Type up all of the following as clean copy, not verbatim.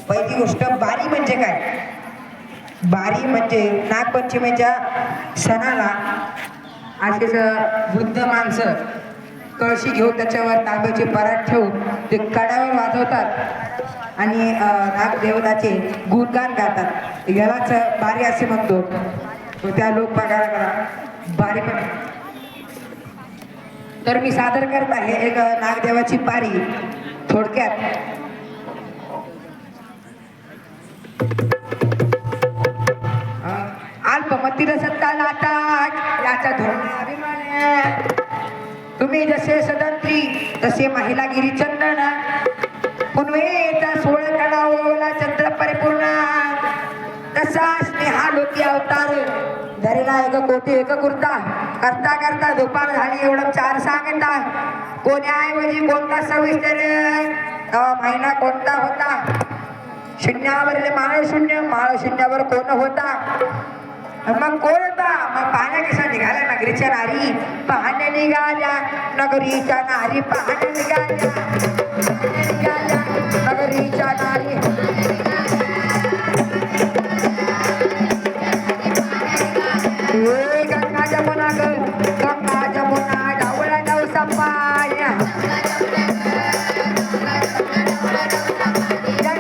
पहिली गोष्ट बारी म्हणजे काय? बारी म्हणजे नागपंचमीच्या सणाला असेच वृद्ध माणसं कळशी घेऊन त्याच्यावर तांब्याचे परात ठेवून ते कड्यावर वाजवतात आणि नागदेवताचे गुणगान गातात. यालाच बारी असे म्हणतो. त्या लोक बघायला करा बारी पण. तर मी सादर करत आहे एक नागदेवाची बारी थोडक्यात. अल्पमती सत्ता लाटाट याचा धोरण अभिमान. तुम्ही जसे सदंत्री तसे महिलागिरी चंदन. पुनवेचा सोळ कडा ओला चंद्र परिपूर्ण. तसा स्नेहा लोकी अवतार धरेला एक कोटी एक कुर्ता. करता करता दुपार झाली एवढं चार सांगता. कोण्याऐवजी कोणता सविस्तर महिना कोणता होता? शून्यावरले माळ शून्य, माळ शून्यावर कोण होता? मग कोण होता? मग पाहण्या कशा निघाल्या नगरीच्या नारी. पाहण्या निघाल्या नगरीच्या नारी. पाहण्या निघाल्या नगरीच्या नारी. गंगा जमुना ग गंगा जमुना डावळा नवसा पाण्या.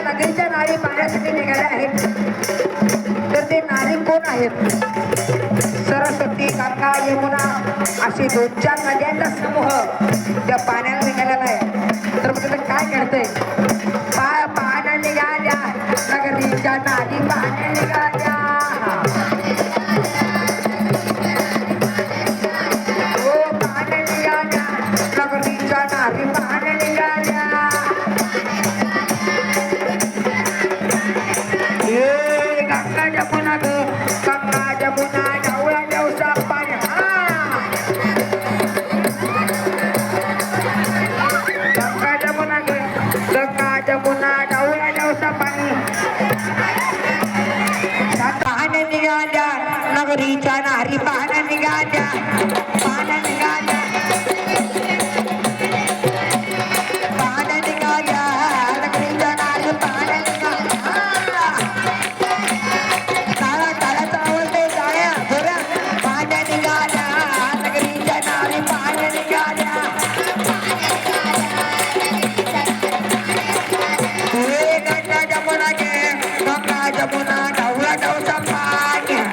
नगरीच्या नारी पाहण्यासाठी निघाल्या आहेत. तर ते नारी कोण आहेत? सरस्वती, गंगा, यमुना अशी 2-4 नद्यांचा समूह त्या पाण्याला निघालेला आहे. तर मग काय घडतंय? पाहण्या निघाल्या नगरीच्या नारी. पाहण्या निघाल्या पाहण्या निघाल्या नगरीच्या नारी. पाहण्या निघाल्या गंगा जमुना ग गंगा जमुना डावळा नवसा पाण्या. गंगा जमुना ग गंगा जमुना डावळा नवसा पाणी. पाहण्या निघाल्या नगरीच्या नारी. पाहण्या निघाल्या पाहण्या निघाल्या पाहण्या निघाल्या नगरीच्या नारी. पाहण्या निघाल्या काळा काळाचा आवडते जाया थोड्या. पाहण्या निघाल्या नगरीच्या नारी. पाहण्या निघाल्या गंगा जमुना गे गंगा जमुना डावळा नवसा पाण्या.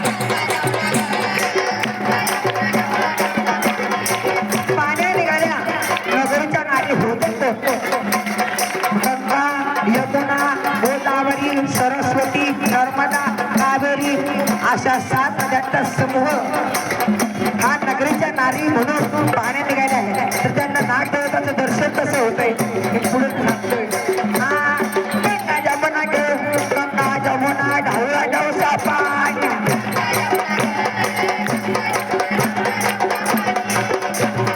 पाहण्या निघाल्या नगरीच्या नारी. होत गंगा यमुना गोदावरी सरस्वती नर्मदा कावेरी अशा 7 नद्यांचा समूह हा नगरीच्या नारी म्हणून पाहण्या निघाल्या आहेत. तर त्यांना नागदेवताचं दर्शन कसं होतंय हे पुढे सांगतोय. गंगा जमुना ग गंगा जमुना ढवळा नवसा पाण्या.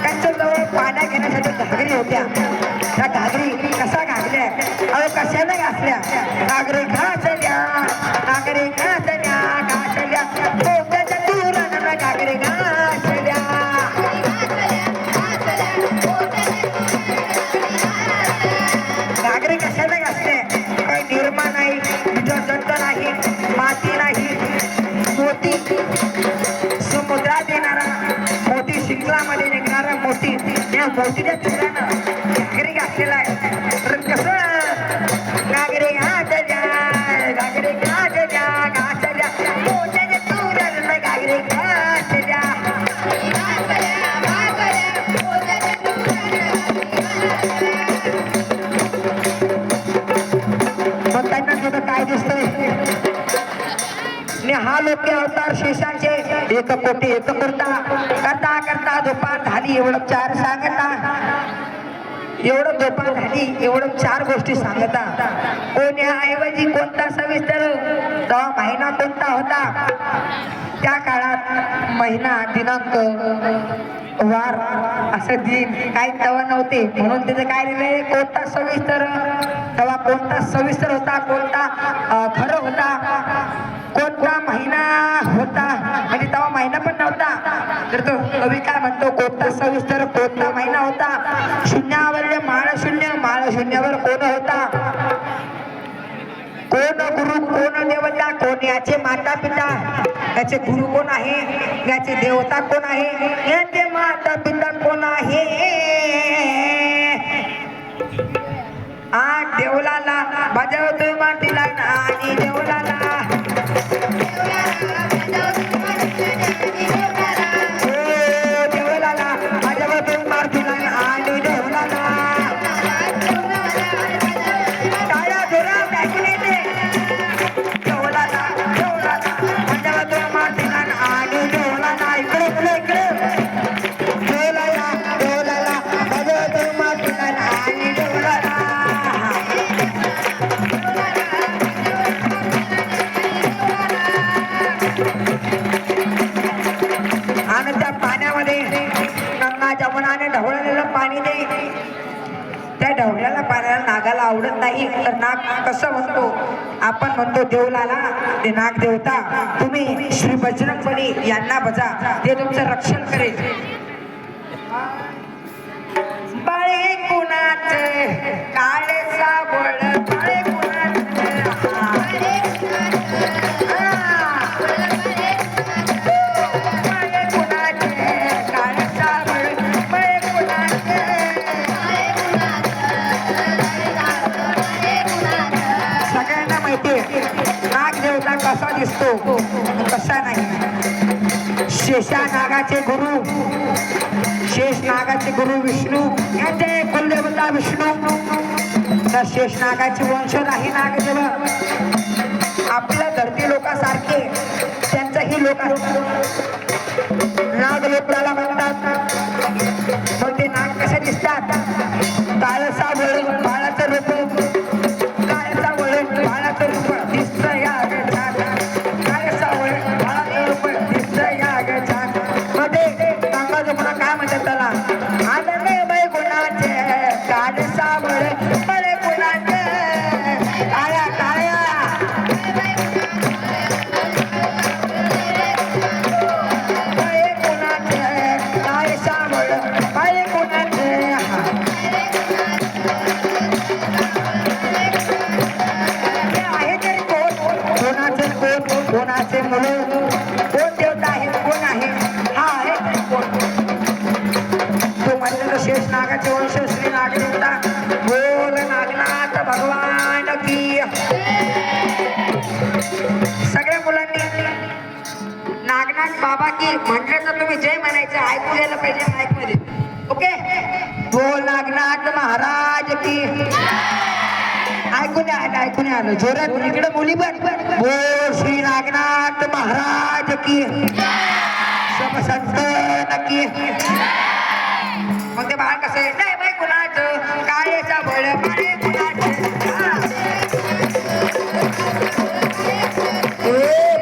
त्यांच्याजवळ पाण्या घेण्यासाठी घागरी होत्या. त्या घागरी कसा घागल्या? अहो कशाने घासल्या? नागरी घासल्या नागरी घासल्या घासल्या पोटाच्या दुरानं घागरी घासल्या. घागरी कशाने घासल्या? काही निर्मा नाही, जंत नाही, माती नाही. मोती समुद्रात येणारा मोती, शिंगलामध्ये निघणारा मोती, या मोतीच्या तुकड्यानं घागरी घासलेला आहे. तर कसं घागरी घासल्या घागरी घासल्या घासल्या पोटाच्या तुकड्यानं घागरी घासल्या. मग त्यांना सुद्धा काय दिसतंय? हा लोके अवतार शेषाचे एक कोटी एक कुर्ता. करता करता दुपार झाली एवढं 4 सांगता. एवढं दुपार झाली एवढं 4 गोष्टी सांगता. कोण्याऐवजी कोणता सविस्तर? तेव्हा महिना कोणता होता? त्या काळात महिना दिनांक वार असं दिन काही तेव्हा नव्हते. म्हणून तिथे काय लिहिले? कोणता सविस्तर. तेव्हा कोणता सविस्तर होता, कोणता खरं होता, कोणता महिना होता. म्हणजे तेव्हा महिना पण नव्हता. तर तो कवी काय म्हणतो? कोणता सविस्तर कोणता महिना होता? शून्यावरले माळ शून्य, माळ शून्यावर कोण होता? पण याचे माता पिता, याचे गुरु कोण आहे, याचे देवता कोण आहे, याचे माता पिता कोण आहे? देवलाला बजावतोय मातीला आणि देवलाला जमुनाने ढवळलेलं पाणी दे. त्या ढवळलेल्या पाण्याला नागाला आवडत नाही तर नाग कसं म्हणतो? आपण म्हणतो देवलाला, ते नाग देवता तुम्ही श्री बजरंगबली यांना बजा, ते तुमचं रक्षण करेल. बाळे कुणाचे काळे साबळ, बाळे कुणाचे कसा दिसतो कसा नाही. शेषा नागाचे गुरु, शेष नागाचे गुरु विष्णू, यांचे कुलदेवता विष्णू. तर शेष नागाचे वंशज आहे नागदेव. आपल्या धरती लोकांसारखे त्यांचंही लोक नागलोकाला म्हणतात. मग ते नाग कसे दिसतात? काळसा वळून बाळाचं रूप, काळसा वळून बाळाचं रूप दिसतं या काय म्हणतात त्याला? आदमे बै गुणाचे काळ साबळ, बळे गुणाचे काळ्या काळ्या बळे गुणाचे काळ साबळ, बळे गुणाचे आहे तरी कोण? कोणाचे कोण? कोणाचे मुलं? कोण देवता आहे? कोण आहे? हा आहे कोण? शेष नागाचे वंश श्री नागदेवता. बोल नागनाथ भगवान की. सगळ्या मुलांनी नागनाथ बाबा की म्हटलं तर तुम्ही जय म्हणायचं, ऐकू गेलं पाहिजे माईक मध्ये. ओके, बोल नागनाथ महाराज की. ऐकून आलं, ऐकून आलं जोरात. इकडे मुली पण बोल श्री नागनाथ महाराज की. सब संत नक्की. मग ते बाळ कसं आहे? नाही बाई कुणाचं काळेचा बळ, बाळे कुणाचे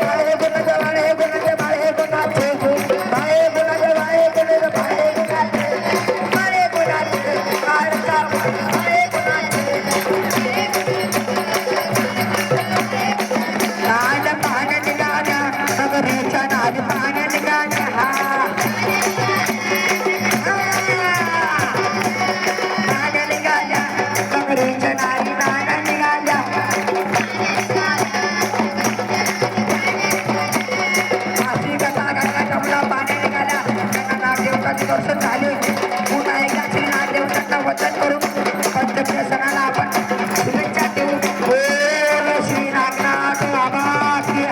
बाळे कुणाचे, बाळे कुणाचे, बाळे कुणाचे, बाळे कुणाचे, बाळे कुणाचे, बाळे कुणाचे, बाळे कुणाचे, काळेचा बळ, बाळे कुणाचे. नाद पाण्या निघाल्या नगरीच्या, नाद पाण्या निघाल्या दर्शन झाले. पुन्हा एकदा श्री नागदेवतांना वचन करून पंचप्रिय सणाला आपण शुभेच्छा देऊ. बोल श्री नागनाथ बाबा की.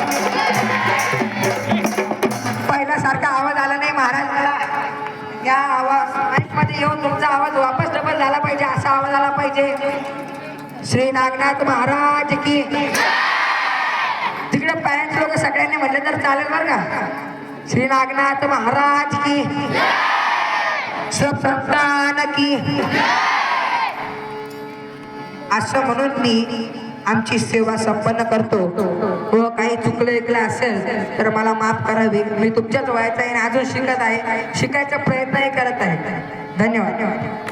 पहिल्यासारखा आवाज आला नाही महाराजाला. या आवाज माईक मध्ये येऊन तुमचा आवाज वापस डबल झाला पाहिजे, असा आवाज आला पाहिजे. श्री नागनाथ महाराज की. तिकडे पॅरेंट्स लोक सगळ्यांनी म्हटलं तर चालेल बरं का. श्री नागनाथ महाराज की. सब संतान की. असं म्हणून मी आमची सेवा संपन्न करतो. व काही चुकलं ऐकलं असेल तर मला माफ करावे. मी तुमच्याच वयाचा आहे आणि अजून शिकत आहे, शिकायचा प्रयत्नही करत आहे. धन्यवाद.